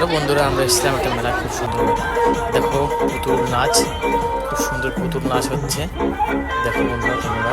Hello বন্ধুরা, আমরা এসেছিলাম একটা মেলা, খুব সুন্দর মেলা। দেখো পুতুল নাচ, খুব সুন্দর পুতুল নাচ হচ্ছে। দেখো বন্ধুরা তোমরা।